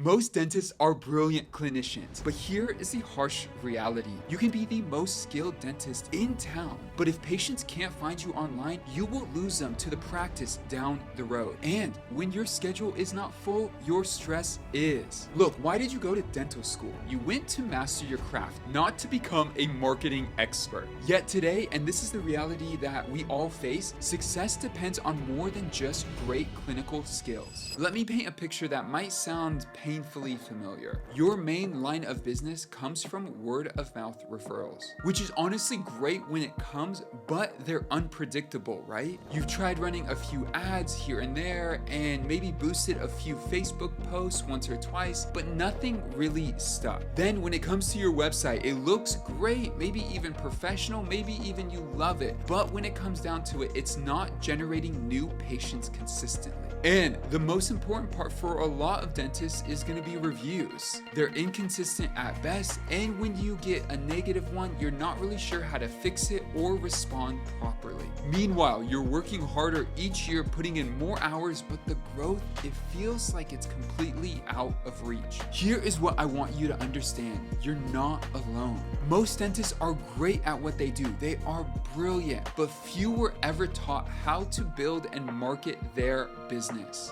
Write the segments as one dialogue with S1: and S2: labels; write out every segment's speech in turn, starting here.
S1: Most dentists are brilliant clinicians, but here is the harsh reality. You can be the most skilled dentist in town, but if patients can't find you online, you will lose them to the practice down the road. And when your schedule is not full, your stress is. Look, why did you go to dental school? You went to master your craft, not to become a marketing expert. Yet today, and this is the reality that we all face, success depends on more than just great clinical skills. Let me paint a picture that might sound painfully familiar. Your main line of business comes from word of mouth referrals, which is honestly great when it comes, but they're unpredictable, right? You've tried running a few ads here and there and maybe boosted a few Facebook posts once or twice, but nothing really stuck. Then when it comes to your website, it looks great, maybe even professional, maybe even you love it, but when it comes down to it, it's not generating new patients consistently. And the most important part for a lot of dentists is going to be reviews. They're inconsistent at best, and when you get a negative one, you're not really sure how to fix it or respond properly. Meanwhile, you're working harder each year, putting in more hours, but the growth, it feels like it's completely out of reach. Here is what I want you to understand. You're not alone. Most dentists are great at what they do. They are brilliant, but few were ever taught how to build and market their business.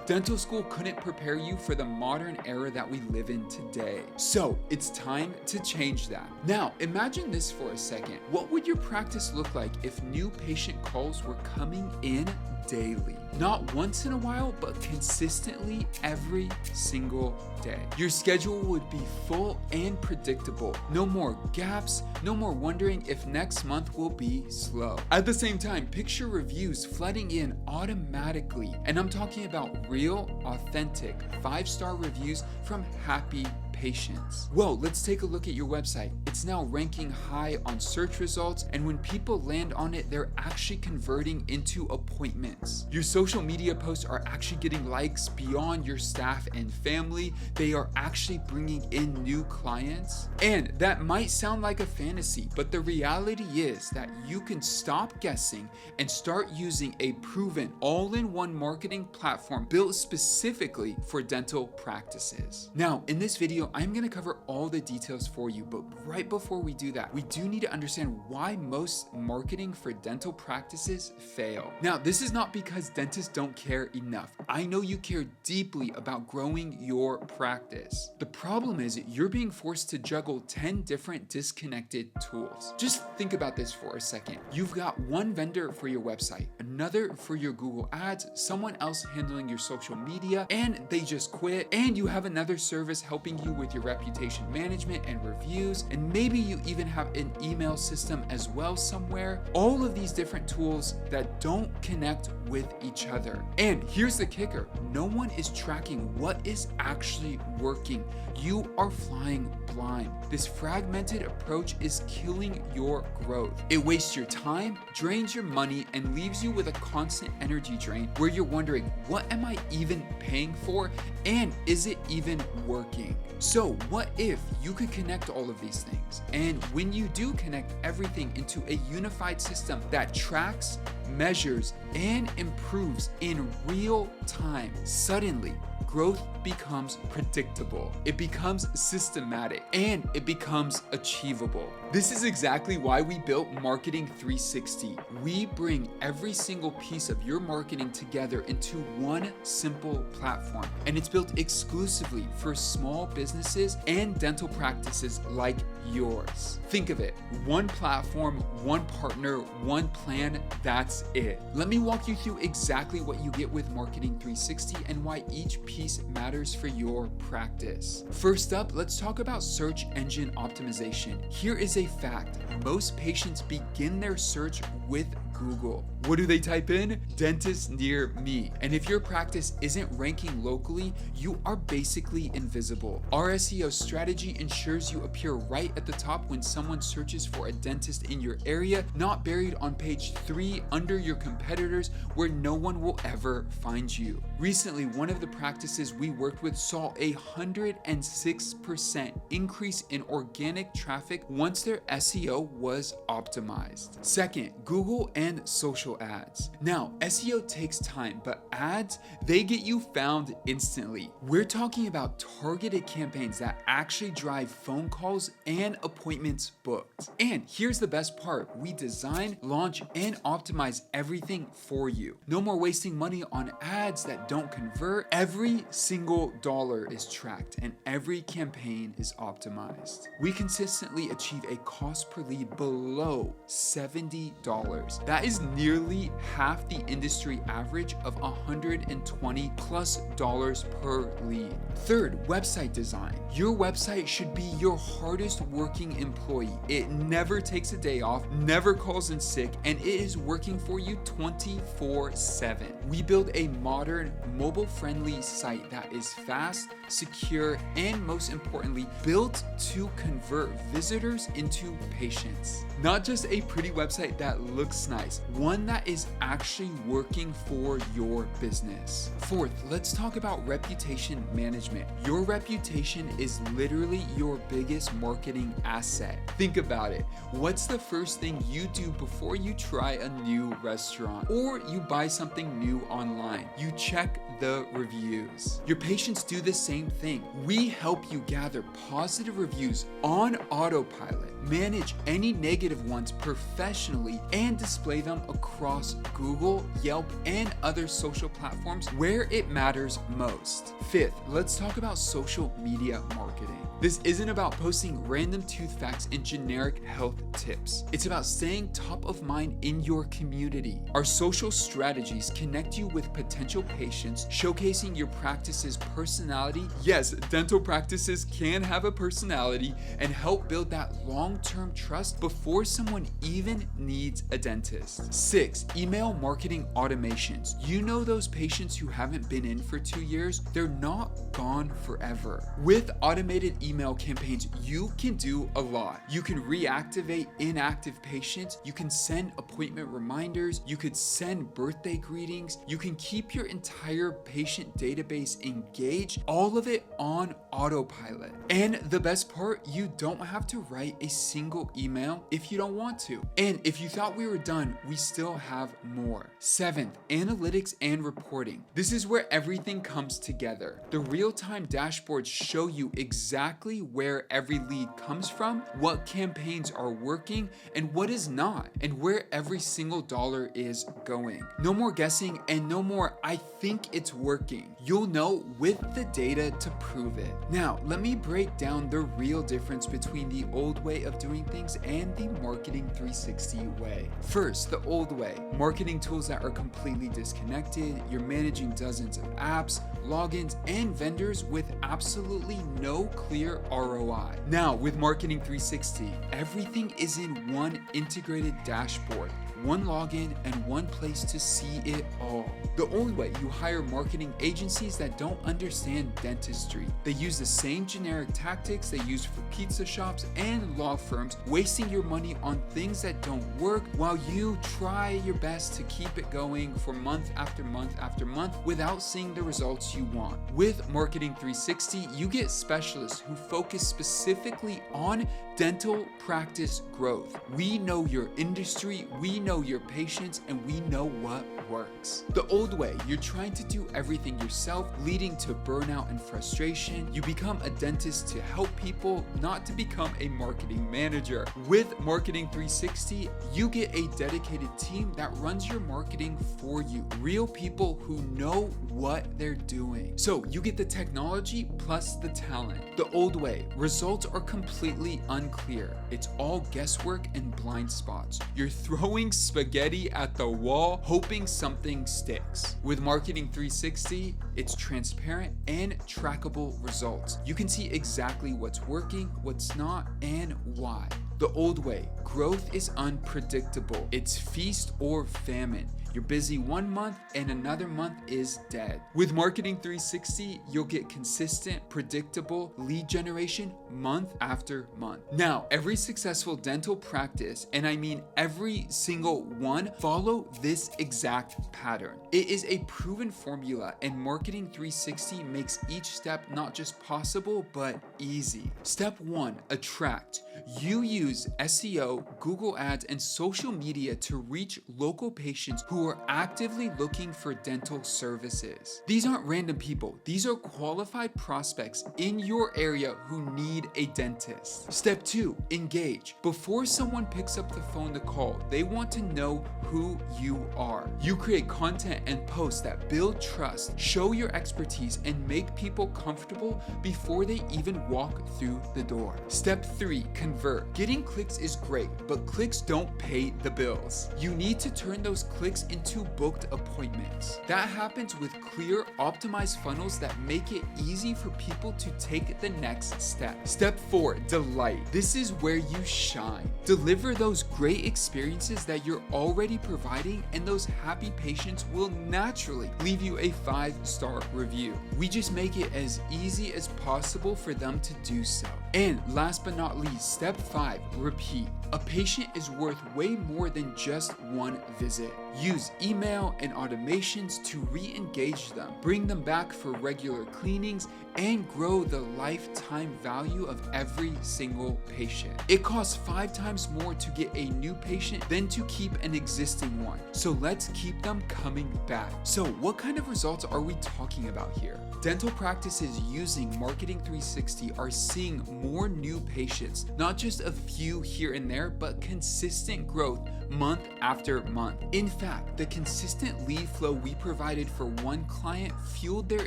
S1: Dental school couldn't prepare you for the modern era that we live in today. So it's time to change that. Now, imagine this for a second. What would your practice look like if new patient calls were coming in daily? Not once in a while, but consistently every single day. Your schedule would be full and predictable. No more gaps, no more wondering if next month will be slow. At the same time, picture reviews flooding in automatically. And I'm talking about real, authentic, 5-star reviews from happy patients. Whoa, let's take a look at your website. It's now ranking high on search results, and when people land on it, they're actually converting into appointments. Your social media posts are actually getting likes beyond your staff and family. They are actually bringing in new clients. And that might sound like a fantasy, but the reality is that you can stop guessing and start using a proven all-in-one marketing platform built specifically for dental practices. Now, in this video, I'm going to cover all the details for you, but right before we do that, we do need to understand why most marketing for dental practices fail. Now, this is not because dentists don't care enough. I know you care deeply about growing your practice. The problem is you're being forced to juggle 10 different disconnected tools. Just think about this for a second. You've got one vendor for your website, another for your Google Ads, someone else handling your social media, and they just quit, and you have another service helping you with your reputation management and reviews, and maybe you even have an email system as well somewhere. All of these different tools that don't connect with each other. And here's the kicker, no one is tracking what is actually working. You are flying blind. This fragmented approach is killing your growth. It wastes your time, drains your money, and leaves you with a constant energy drain where you're wondering, what am I even paying for? And is it even working? So what if you could connect all of these things? And when you do connect everything into a unified system that tracks, measures, and improves in real time, suddenly growth becomes predictable, it becomes systematic, and it becomes achievable. This is exactly why we built Marketing 360. We bring every single piece of your marketing together into one simple platform, and it's built exclusively for small businesses and dental practices like yours. Think of it, one platform, one partner, one plan, that's it. Let me walk you through exactly what you get with Marketing 360 and why each piece matters for your practice. First up, let's talk about search engine optimization. Here is a fact. Most patients begin their search with Google. What do they type in? Dentist near me. And if your practice isn't ranking locally, you are basically invisible. Our SEO strategy ensures you appear right at the top when someone searches for a dentist in your area, not buried on page 3 under your competitors where no one will ever find you. Recently, one of the practices we worked with saw a 106% increase in organic traffic once their SEO was optimized. Second, Google and social social ads. Now, SEO takes time, but ads, they get you found instantly. We're talking about targeted campaigns that actually drive phone calls and appointments booked. And here's the best part, we design, launch, and optimize everything for you. No more wasting money on ads that don't convert. Every single dollar is tracked and every campaign is optimized. We consistently achieve a cost per lead below $70. That is nearly half the industry average of $120+ per lead. Third, website design. Your website should be your hardest working employee. It never takes a day off, never calls in sick, and it is working for you 24/7. We build a modern, mobile-friendly site that is fast, secure, and most importantly, built to convert visitors into patients. Not just a pretty website that looks nice, one that is actually working for your business. Fourth, let's talk about reputation management. Your reputation is literally your biggest marketing asset. Think about it. What's the first thing you do before you try a new restaurant or you buy something new online? You check the reviews. Your patients do the same thing. We help you gather positive reviews on autopilot, manage any negative ones professionally, and display them across Google, Yelp, and other social platforms where it matters most. Fifth, let's talk about social media marketing. This isn't about posting random tooth facts and generic health tips. It's about staying top of mind in your community. Our social strategies connect you with potential patients, showcasing your practice's personality. Yes, dental practices can have a personality, and help build that long-term trust before someone even needs a dentist. 6, email marketing automations. You know those patients who haven't been in for 2 years? They're not gone forever. With automated email campaigns, you can do a lot. You can reactivate inactive patients, you can send appointment reminders, you could send birthday greetings, you can keep your entire patient database engaged, all of it on autopilot. And the best part, you don't have to write a single email if you don't want to. And if you thought we were done, we still have more. 7th, analytics and reporting. This is where everything comes together. The real-time dashboards show you exactly where every lead comes from, what campaigns are working, and what is not, and where every single dollar is going. No more guessing and no more, I think it's working. You'll know with the data to prove it. Now, let me break down the real difference between the old way of doing things and the Marketing 360 way. First, the old way. Marketing tools that are completely disconnected. You're managing dozens of apps, logins, and vendors with absolutely no clear ROI. Now, with Marketing 360, everything is in one integrated dashboard, one login, and one place to see it all. The old way, you hire marketing agencies that don't understand dentistry. They use the same generic tactics they use for pizza shops and law firms, wasting your money on things that don't work while you try your best to keep it going for month after month after month without seeing the results you want. With Marketing 360, you get specialists who focus specifically on dental practice growth. We know your industry, we know your patients, and we know what works. The old way, you're trying to do everything yourself, leading to burnout and frustration. You become a dentist to help people, not to become a marketing manager. With Marketing 360, you get a dedicated team that runs your marketing for you. Real people who know what they're doing. So you get the technology plus the talent. The old way, results are completely unclear. It's all guesswork and blind spots. You're throwing spaghetti at the wall, hoping something sticks. With Marketing 360, it's transparent and trackable results. You can see exactly what's working, what's not, and why. The old way, growth is unpredictable. It's feast or famine. You're busy one month and another month is dead. With Marketing 360, you'll get consistent, predictable lead generation month after month. Now, every successful dental practice, and I mean every single one, follow this exact pattern. It is a proven formula, and Marketing 360 makes each step not just possible, but easy. Step 1, attract. You use SEO, Google Ads, and social media to reach local patients who are actively looking for dental services. These aren't random people. These are qualified prospects in your area who need a dentist. Step 2, engage. Before someone picks up the phone to call, they want to know who you are. You create content and posts that build trust, show your expertise, and make people comfortable before they even walk through the door. Step 3, convert. Getting clicks is great, but clicks don't pay the bills. You need to turn those clicks into booked appointments. That happens with clear, optimized funnels that make it easy for people to take the next step. Step 4, delight. This is where you shine. Deliver those great experiences that you're already providing, and those happy patients will naturally leave you a 5-star review. We just make it as easy as possible for them to do so. And last but not least, step 5, repeat. A patient is worth way more than just one visit. Use email and automations to re-engage them, bring them back for regular cleanings, and grow the lifetime value of every single patient. It costs 5 times more to get a new patient than to keep an existing one. So let's keep them coming back. So what kind of results are we talking about here? Dental practices using Marketing 360 are seeing more new patients, not just a few here and there, but consistent growth month after month. In fact, the consistent lead flow we provided for one client fueled their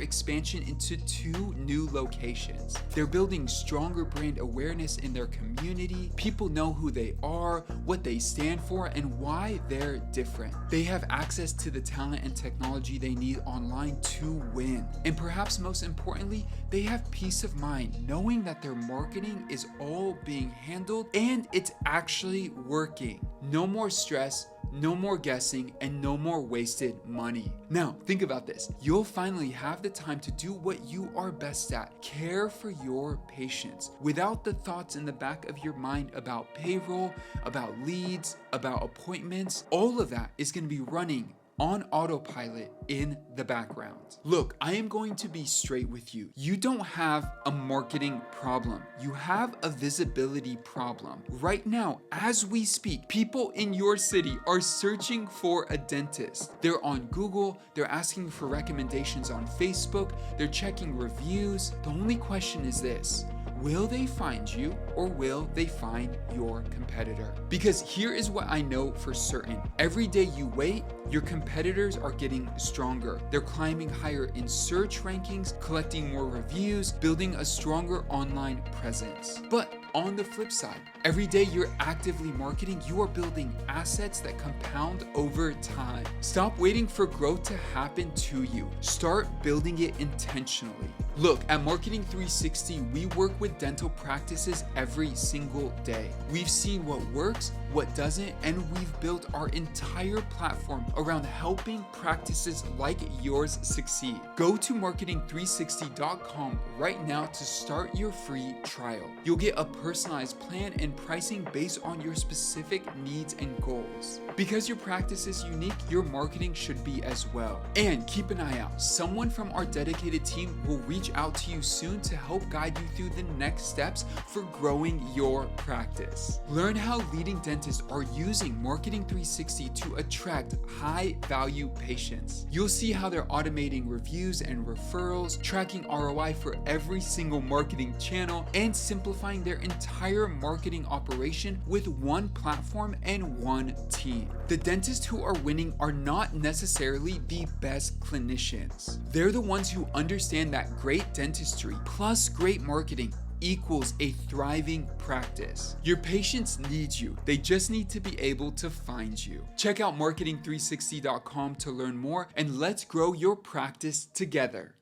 S1: expansion into 2 new locations. They're building stronger brand awareness in their community. People know who they are, what they stand for, and why they're different. They have access to the talent and technology they need online to win. And perhaps most importantly, they have peace of mind knowing that their marketing is all being handled and it's actually working. No more stress, no more guessing, and no more wasted money. Now, think about this. You'll finally have the time to do what you are best at, care for your patients, without the thoughts in the back of your mind about payroll, about leads, about appointments. All of that is going to be running on autopilot in the background. Look, I am going to be straight with you. You don't have a marketing problem. You have a visibility problem. Right now, as we speak, people in your city are searching for a dentist. They're on Google, they're asking for recommendations on Facebook, they're checking reviews. The only question is this: will they find you, or will they find your competitor? Because here is what I know for certain. Every day you wait, your competitors are getting stronger. They're climbing higher in search rankings, collecting more reviews, building a stronger online presence. But on the flip side, every day you're actively marketing, you are building assets that compound over time. Stop waiting for growth to happen to you. Start building it intentionally. Look, at Marketing 360, we work with dental practices every single day. We've seen what works, what doesn't, and we've built our entire platform around helping practices like yours succeed. Go to marketing360.com right now to start your free trial. You'll get a personalized plan and pricing based on your specific needs and goals. Because your practice is unique, your marketing should be as well. And keep an eye out. Someone from our dedicated team will reach out to you soon to help guide you through the next steps for growing your practice. Learn how leading dentists are using Marketing 360 to attract high-value patients. You'll see how they're automating reviews and referrals, tracking ROI for every single marketing channel, and simplifying their entire marketing operation with one platform and one team. The dentists who are winning are not necessarily the best clinicians. They're the ones who understand that great dentistry plus great marketing equals a thriving practice. Your patients need you. They just need to be able to find you. Check out marketing360.com to learn more, and let's grow your practice together.